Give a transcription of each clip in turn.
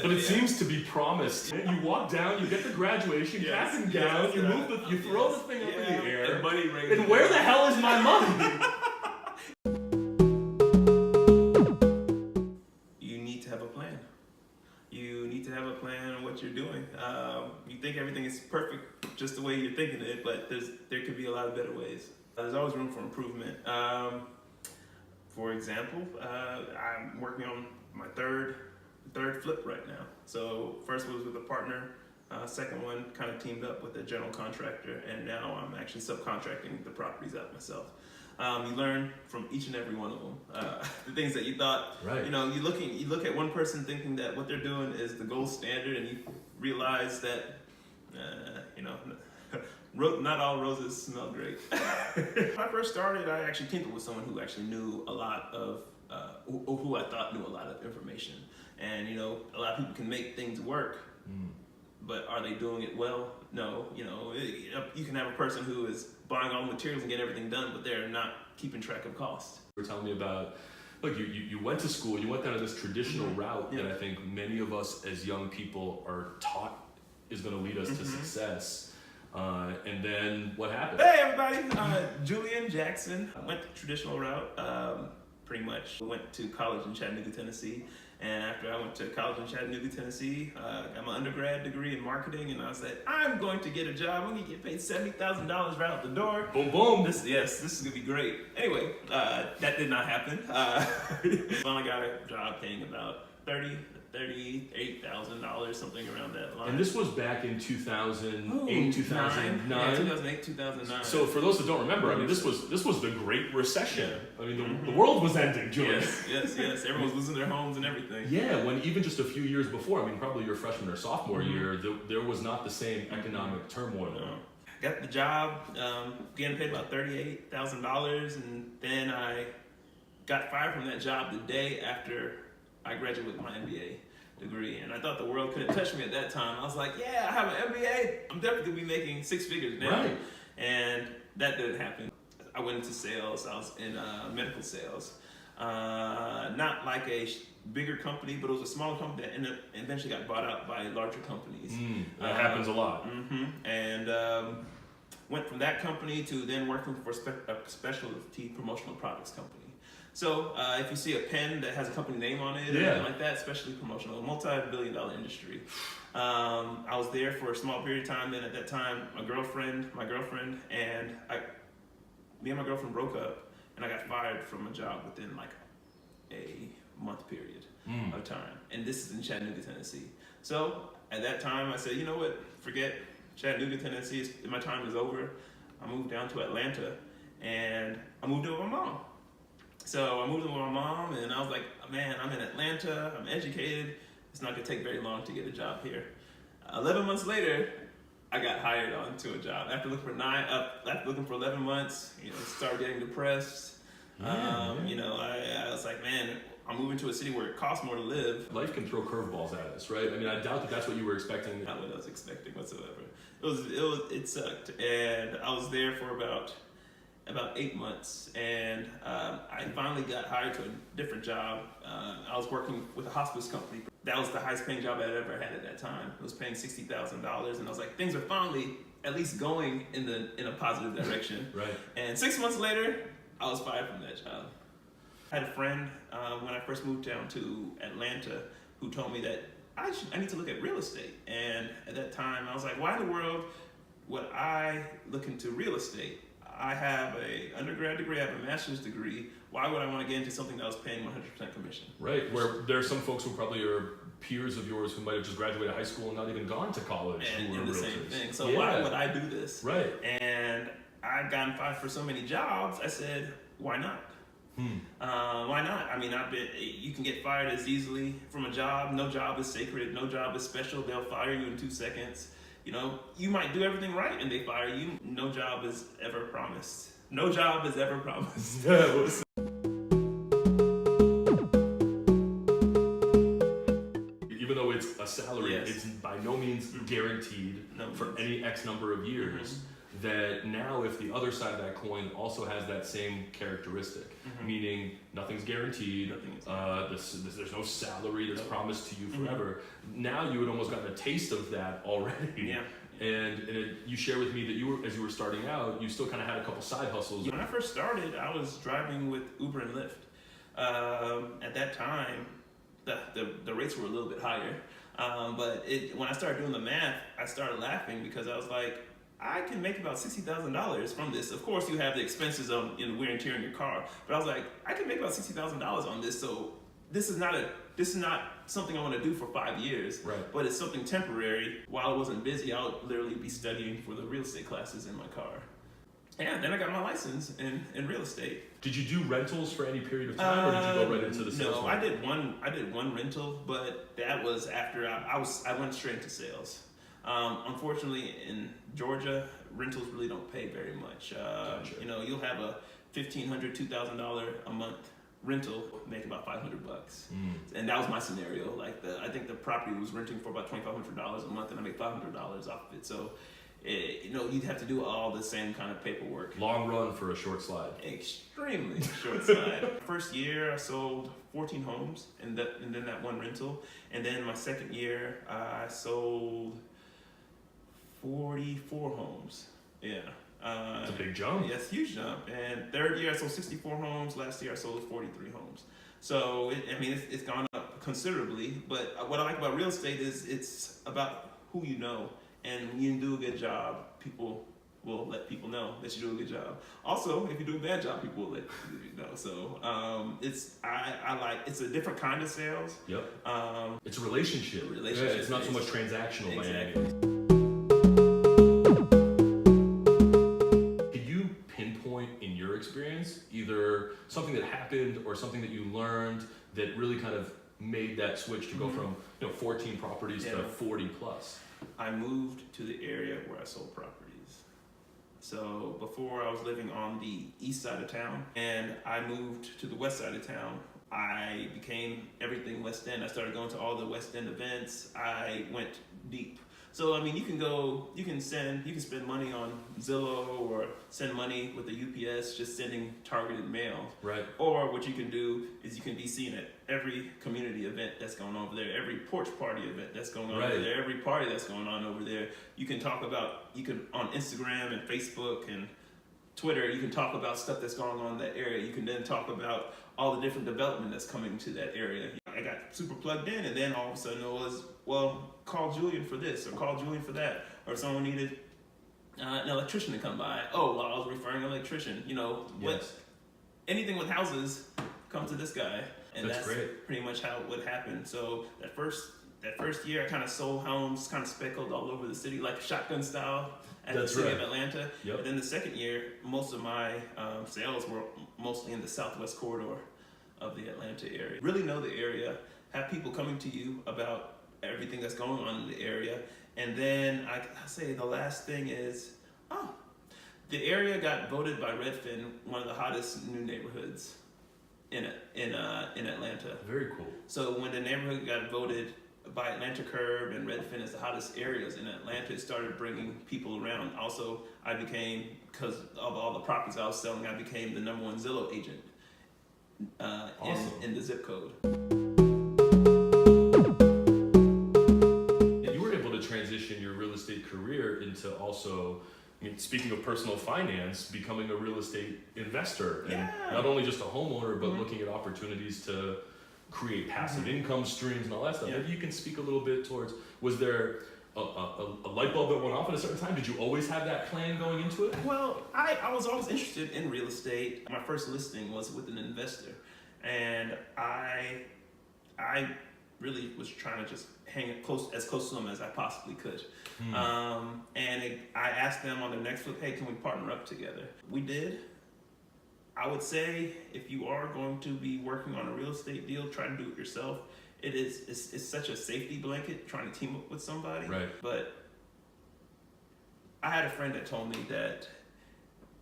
But it seems to be promised. You walk down, you get the graduation, cap and gown, you throw the thing up in the air. And money rings. And where the hell is my money? You need to have a plan. You need to have a plan on what you're doing. You think everything is perfect just the way you're thinking it, but there could be a lot of better ways. There's always room for improvement. For example, I'm working on my third flip right now. So first was with a partner, second one kind of teamed up with a general contractor, and now I'm actually subcontracting the properties out myself. You learn from each and every one of them. The things that you thought, right. You look at one person thinking that what they're doing is the gold standard, and you realize that, not all roses smell great. When I first started, I actually teamed up with someone who actually knew a lot of, who I thought knew a lot of information. And a lot of people can make things work, but are they doing it well? No. You can have a person who is buying all the materials and get everything done, but they're not keeping track of cost. You were telling me about, look, you went to school, you went down this traditional route that I think many of us as young people are taught is going to lead us to success. And then what happened? Hey everybody, Julian Jackson. I went the traditional route, pretty much. Went to college in Chattanooga, Tennessee. And after I went to college in Chattanooga, Tennessee, got my undergrad degree in marketing, and I said, I'm going to get a job. I'm going to get paid $70,000 right out the door. Boom, boom. This is going to be great. Anyway, that did not happen. Finally got a job paying about $38,000, something around that line. And this was back in 2008, 2009. Yeah, 2008, 2009. So for those that don't remember, I mean, this was the Great Recession. I mean, the world was ending, Julian. Yes. Everyone was losing their homes and everything. Yeah, when even just a few years before, I mean, probably your freshman or sophomore year, there was not the same economic turmoil. No. Got the job, getting paid about $38,000, and then I got fired from that job the day after I graduated with my MBA degree, and I thought the world couldn't touch me at that time. I was like, yeah, I have an MBA. I'm definitely gonna be making six figures now. Right. And that didn't happen. I went into sales. I was in medical sales. Not like a bigger company, but it was a smaller company that eventually got bought out by larger companies. That happens a lot. And went from that company to then working for a specialty promotional products company. So if you see a pen that has a company name on it, or anything like that, especially promotional, multi-billion-dollar industry. I was there for a small period of time. Then at that time, my girlfriend, and me and my girlfriend broke up, and I got fired from a job within like a month period of time. And this is in Chattanooga, Tennessee. So at that time, I said, you know what? Forget Chattanooga, Tennessee. My time is over. I moved down to Atlanta, and I moved in with my mom. So I moved in with my mom, and I was like, man, I'm in Atlanta, I'm educated, it's not gonna take very long to get a job here. 11 months later, I got hired onto a job. After looking for 11 months, started getting depressed. I was like, man, I'm moving to a city where it costs more to live. Life can throw curveballs at us, right? I mean, I doubt that that's what you were expecting. Not what I was expecting whatsoever. It sucked, and I was there for about 8 months, and I finally got hired to a different job. I was working with a hospice company. That was the highest paying job I'd ever had at that time. It was paying $60,000, and I was like, things are finally at least going in a positive direction. Right. And 6 months later, I was fired from that job. I had a friend when I first moved down to Atlanta who told me that I need to look at real estate. And at that time, I was like, why in the world would I look into real estate? I have an undergrad degree, I have a master's degree. Why would I want to get into something that was paying 100% commission? Right, where there are some folks who probably are peers of yours who might have just graduated high school and not even gone to college and who are the realtors. same thing. So why would I do this? Right. And I'd gotten fired for so many jobs, I said, why not? Why not? I mean, you can get fired as easily from a job. No job is sacred, no job is special. They'll fire you in 2 seconds. You might do everything right and they fire you. No job is ever promised. No job is ever promised. Even though it's a salary, it's by no means guaranteed for any X number of years. that now if the other side of that coin also has that same characteristic, meaning nothing's guaranteed, there's no salary that's promised to you forever. Now you had almost gotten a taste of that already. Yeah. And you share with me that you were, as you were starting out, you still kind of had a couple side hustles. When I first started, I was driving with Uber and Lyft. At that time, the rates were a little bit higher. But when I started doing the math, I started laughing because I was like, I can make about $60,000 from this. Of course, you have the expenses of wear and tear in your car, but I was like, I can make about $60,000 on this. So this is not something I want to do for 5 years, right? But it's something temporary. While I wasn't busy, I would literally be studying for the real estate classes in my car. And then I got my license in real estate. Did you do rentals for any period of time, or did you go right into the sales? No, I did one rental, but that was after I went straight into sales. Unfortunately, in Georgia, rentals really don't pay very much. Gotcha. You'll have a $1,500, $2,000 a month rental, make about $500, and that was my scenario. Like I think the property was renting for about $2,500 a month, and I made $500 off of it. So, you'd have to do all the same kind of paperwork. Long run for a short slide. Extremely short slide. First year, I sold 14 homes, and then that one rental, and then my second year, I sold 44 homes. Yeah. It's a big jump. Yes, huge jump. And third year I sold 64 homes. Last year I sold 43 homes. So it's gone up considerably. But what I like about real estate is it's about who you know, and when you do a good job, people will let people know that you do a good job. Also, if you do a bad job, people will let you know. So it's a different kind of sales. Yep. It's a relationship. Yeah, it's not so much transactional by any means. Experience, either something that happened or something that you learned that really kind of made that switch to go from 14 properties to 40 plus? I moved to the area where I sold properties. So before I was living on the east side of town, and I moved to the west side of town. I became everything West End. I started going to all the West End events. I went deep. So you can spend money on Zillow or send money with the UPS, just sending targeted mail. Right. Or what you can do is you can be seen at every community event that's going on over there, every porch party event that's going on over there, every party that's going on over there. You can on Instagram and Facebook and Twitter, you can talk about stuff that's going on in that area. You can then talk about all the different development that's coming to that area. I got super plugged in, and then all of a sudden it was, call Julian for this, or call Julian for that, or if someone needed an electrician to come by. I was referring an electrician. Anything with houses, come to this guy, and that's great. Pretty much how it would happen. So that first year, I kind of sold homes, kind of speckled all over the city, like shotgun style. At the city of Atlanta. Yep. And then the second year, most of my sales were mostly in the southwest corridor of the Atlanta area. Really know the area, have people coming to you about everything that's going on in the area. And then I say the last thing is, the area got voted by Redfin one of the hottest new neighborhoods in Atlanta. Very cool. So when the neighborhood got voted by Atlanta Curb and Redfin as the hottest areas in Atlanta, it started bringing people around. Also, I became, because of all the properties I was selling, I became the #1 Zillow agent in the zip code. You were able to transition your real estate career into also, speaking of personal finance, becoming a real estate investor. And not only just a homeowner, but looking at opportunities to create passive income streams and all that stuff. Maybe you can speak a little bit towards, was there a light bulb that went off at a certain time? Did you always have that plan going into it? Well, I was always interested in real estate. My first listing was with an investor, and I really was trying to just hang as close to them as I possibly could. I asked them on the next flip, hey, can we partner up together? We did. I would say if you are going to be working on a real estate deal, try to do it yourself. It's such a safety blanket trying to team up with somebody. Right. But I had a friend that told me that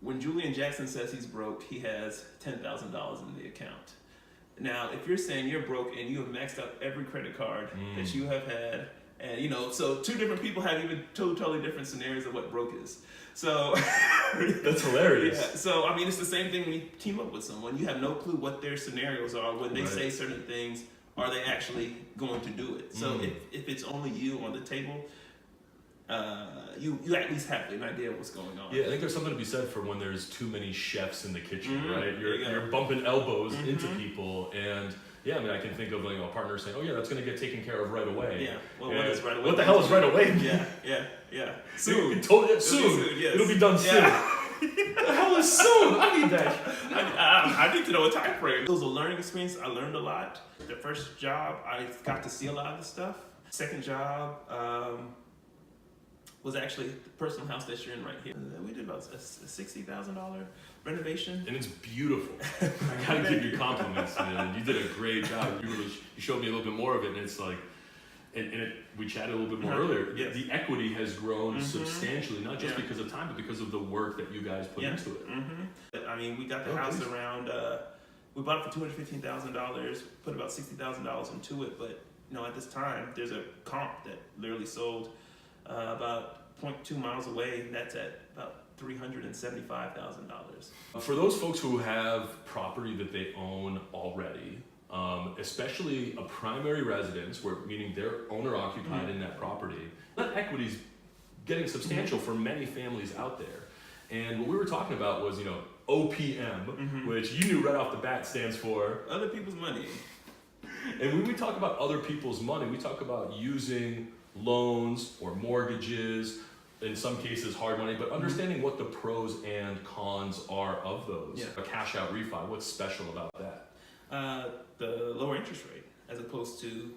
when Julian Jackson says he's broke, he has $10,000 in the account. Now, if you're saying you're broke and you have maxed out every credit card that you have had And so two different people have even two totally different scenarios of what broke is. So that's hilarious. Yeah. So I mean, it's the same thing when you team up with someone. You have no clue what their scenarios are when they say certain things. Are they actually going to do it? So if it's only you on the table, you at least have an idea of what's going on. Yeah, I think there's something to be said for when there's too many chefs in the kitchen, right? You're bumping elbows into people, and yeah, I mean, I can think of a partner saying, "Oh yeah, that's going to get taken care of right away." Yeah. Well, what is right away? What the hell is right away? Yeah. Soon. Soon. Yes. It'll be done soon. What the hell is soon? I need that. I need to know a time frame. It was a learning experience. I learned a lot. The first job, I got to see a lot of the stuff. Second job was actually the personal house that you're in right here. We did about a $60,000 renovation. And it's beautiful. I gotta give you compliments, man. You did a great job. You showed me a little bit more of it, and it's like, we chatted a little bit more earlier. Yes. The equity has grown substantially, not just because of time, but because of the work that you guys put into it. But, I mean, we got the house around. We bought it for $215,000. Put about $60,000 into it, but at this time, there's a comp that literally sold about 0.2 miles away. That's at about $375,000. For those folks who have property that they own already, especially a primary residence, meaning they're owner occupied in that property, that equity's getting substantial for many families out there. And what we were talking about was, OPM, which you knew right off the bat stands for other people's money. And when we talk about other people's money, we talk about using loans or mortgages, in some cases hard money, but understanding what the pros and cons are of those. A cash out refi, what's special about that? The lower interest rate, as opposed to,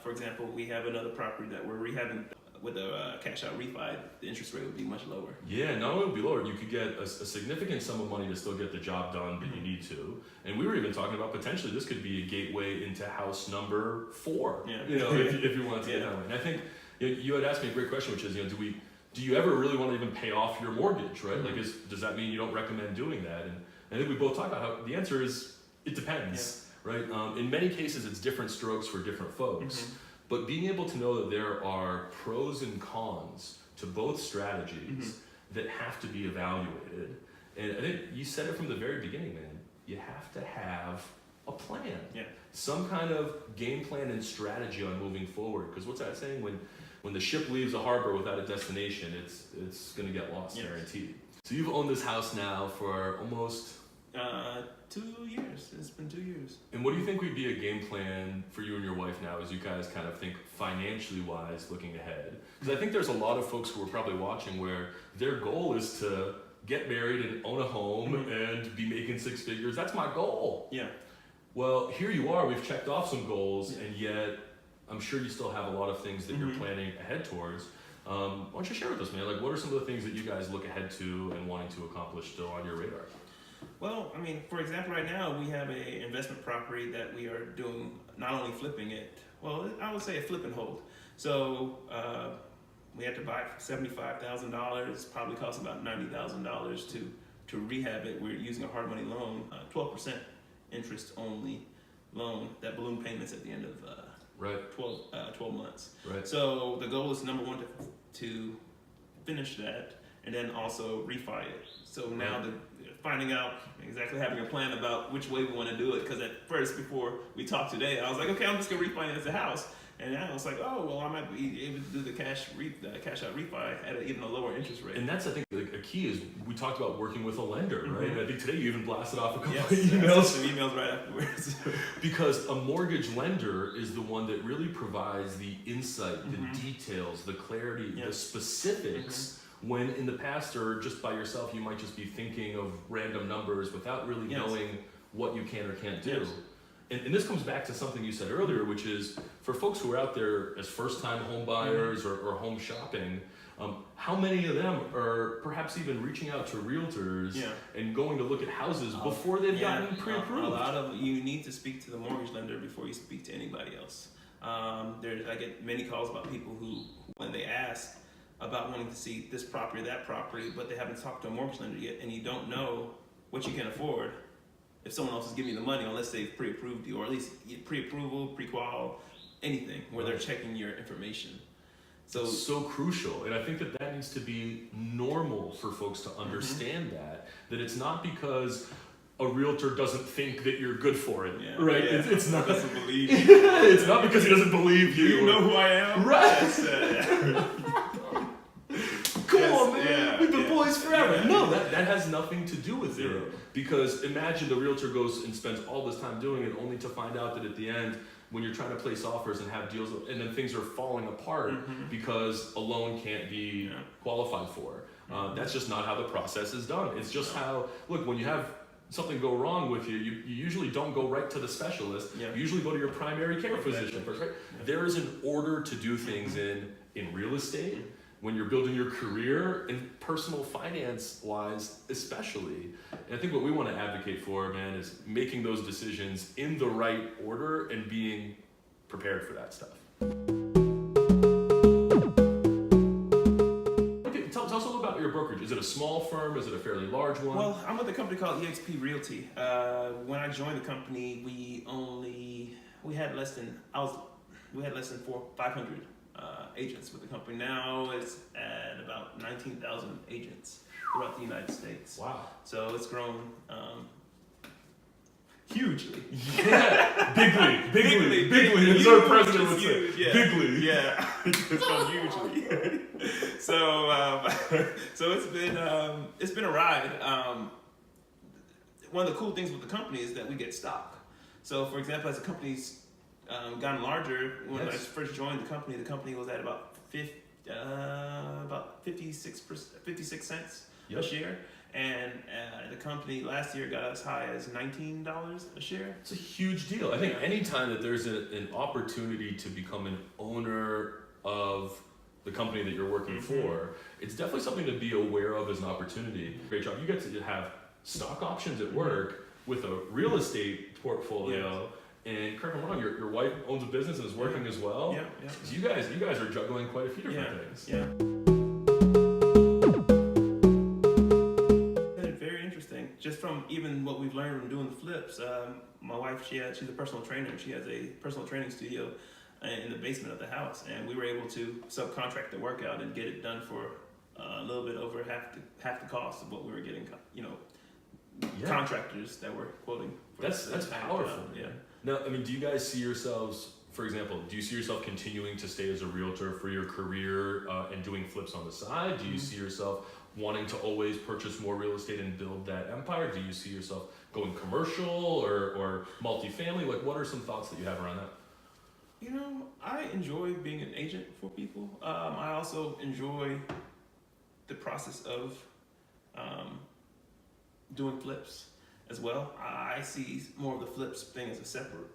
for example, we have another property that we're rehabbing with a cash out refi. The interest rate would be much lower. Yeah, not only would it be lower, you could get a significant sum of money to still get the job done, but you need to. And we were even talking about potentially this could be a gateway into house number 4. Yeah. If you want to get that way. And I think you had asked me a great question, which is, do you ever really want to even pay off your mortgage, right? Like, does that mean you don't recommend doing that? And I think we both talked about how the answer is it depends, right? In many cases, it's different strokes for different folks. But being able to know that there are pros and cons to both strategies that have to be evaluated. And I think you said it from the very beginning, man. You have to have a plan. Some kind of game plan and strategy on moving forward. Because what's that saying? When the ship leaves the harbor without a destination, it's going to get lost, guaranteed. So you've owned this house now for almost 2 years. It's been 2 years. And what do you think would be a game plan for you and your wife now as you guys kind of think financially wise looking ahead? Because I think there's a lot of folks who are probably watching where their goal is to get married and own a home and be making 6 figures. That's my goal. Yeah. Well, here you are. We've checked off some goals, and yet I'm sure you still have a lot of things that you're planning ahead towards. Why don't you share with us, man? Like, what are some of the things that you guys look ahead to and wanting to accomplish still on your radar? Well, I mean, for example, right now we have an investment property that we are doing, not only flipping it, well, I would say a flip and hold. So we had to buy it for $75,000, probably cost about $90,000 to rehab it. We're using a hard money loan, 12% interest only loan, that balloon payments at the end of 12 months. Right. So the goal is, number one, to finish that, and then also refi it. So now finding out exactly, having a plan about which way we want to do it. Because at first, before we talked today, I was like, okay, I'm just gonna refinance the house. And now it's like, oh, well, I might be able to do the cash out refi at even a lower interest rate. And that's, I think, a key is we talked about working with a lender, right? And I think today you even blasted off a couple of emails. Some emails right afterwards. Because a mortgage lender is the one that really provides the insight, the details, the clarity, the specifics. When in the past, or just by yourself, you might just be thinking of random numbers without really knowing what you can or can't do. And this comes back to something you said earlier, which is for folks who are out there as first-time home buyers or home shopping, how many of them are perhaps even reaching out to realtors and going to look at houses before they've gotten pre-approved? A lot of you need to speak to the mortgage lender before you speak to anybody else. I get many calls about people who, when they ask about wanting to see this property or that property, but they haven't talked to a mortgage lender yet, and you don't know what you can afford if someone else is giving you the money, unless they've pre-approved you, or at least pre-approval, pre-qual, anything where they're checking your information. So it's so crucial, and I think that needs to be normal for folks to understand that it's not because a realtor doesn't think that you're good for it, right? Yeah. It's not doesn't believe you. it's not because he doesn't believe you. Do you know who I am? Right. Come on, man. We've been boys forever. Yeah. No, that has nothing to do with Zero. it. Because imagine the realtor goes and spends all this time doing it only to find out that at the end, when you're trying to place offers and have deals, and then things are falling apart because a loan can't be qualified for. That's just not how the process is done. It's just how, look, when you have something go wrong with you, you usually don't go right to the specialist. You usually go to your primary care physician first, right? There is an order to do things in real estate, when you're building your career, and personal finance wise especially. And I think what we want to advocate for, man, is making those decisions in the right order and being prepared for that stuff. Okay, tell us a little about your brokerage. Is it a small firm? Is it a fairly large one? Well, I'm with a company called eXp Realty. When I joined the company, we had less than 500 agents with the company. Now it's at about 19,000 agents throughout the United States. Wow. So it's grown hugely. Yeah, bigly. As our president would say, bigly. Yeah, it's grown hugely. So it's been a ride. One of the cool things with the company is that we get stock. So, for example, as the company's gotten larger, when I first joined the company was at about 56 cents a share, and the company last year got as high as $19 a share. It's a huge deal. I think anytime that there's an opportunity to become an owner of the company that you're working for, it's definitely something to be aware of as an opportunity. Great job. You get to have stock options at work with a real estate portfolio. And correct me if I'm wrong, your wife owns a business and is working as well. Yeah. So you guys are juggling quite a few different things. Yeah. Very interesting. Just from even what we've learned from doing the flips. My wife, she's a personal trainer. She has a personal training studio in the basement of the house, and we were able to subcontract the workout and get it done for a little bit over half the cost of what we were getting. Contractors that were quoting. That's powerful. Yeah. Now, I mean, do you guys see yourselves, for example, do you see yourself continuing to stay as a realtor for your career and doing flips on the side? Do you see yourself wanting to always purchase more real estate and build that empire? Do you see yourself going commercial or multifamily? Like, what are some thoughts that you have around that? I enjoy being an agent for people. I also enjoy the process of doing flips as well. I see more of the flips thing as a separate,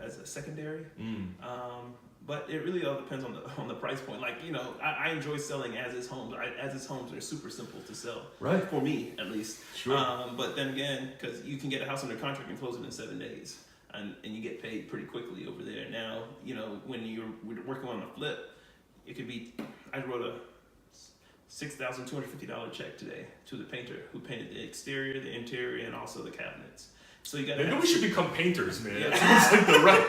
as a secondary. But it really all depends on the price point. Like, I enjoy selling as is homes. As is homes are super simple to sell, right? For me, at least. Sure. But then again, because you can get a house under contract and close it in 7 days, and you get paid pretty quickly over there. Now, when you're working on a flip, it could be. I wrote a $6,250 check today to the painter who painted the exterior, the interior, and also the cabinets. So you got. Maybe we should become painters, man. Yeah. It's like the right.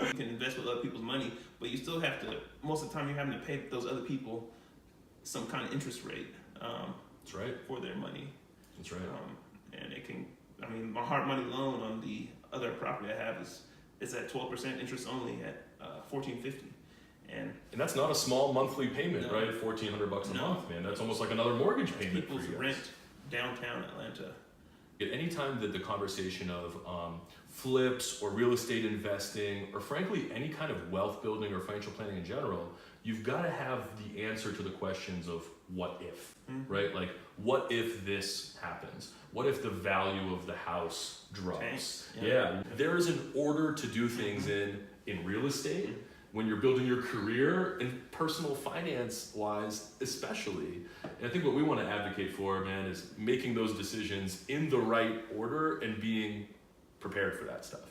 You can invest with other people's money, but you still have to. Most of the time, you're having to pay those other people some kind of interest rate. That's right. For their money. That's right. And it can. I mean, my hard money loan on the other property I have is at 12% interest only at $1,450. And that's not a small monthly payment, right? $1,400 a month, man. That's almost like another mortgage payment. People's rent downtown Atlanta. At any time that the conversation of flips or real estate investing, or frankly any kind of wealth building or financial planning in general, you've got to have the answer to the questions of what if, right? Like, what if this happens? What if the value of the house drops? Yeah. There is an order to do things in real estate, when you're building your career, and personal finance wise especially. And I think what we want to advocate for, man, is making those decisions in the right order and being prepared for that stuff.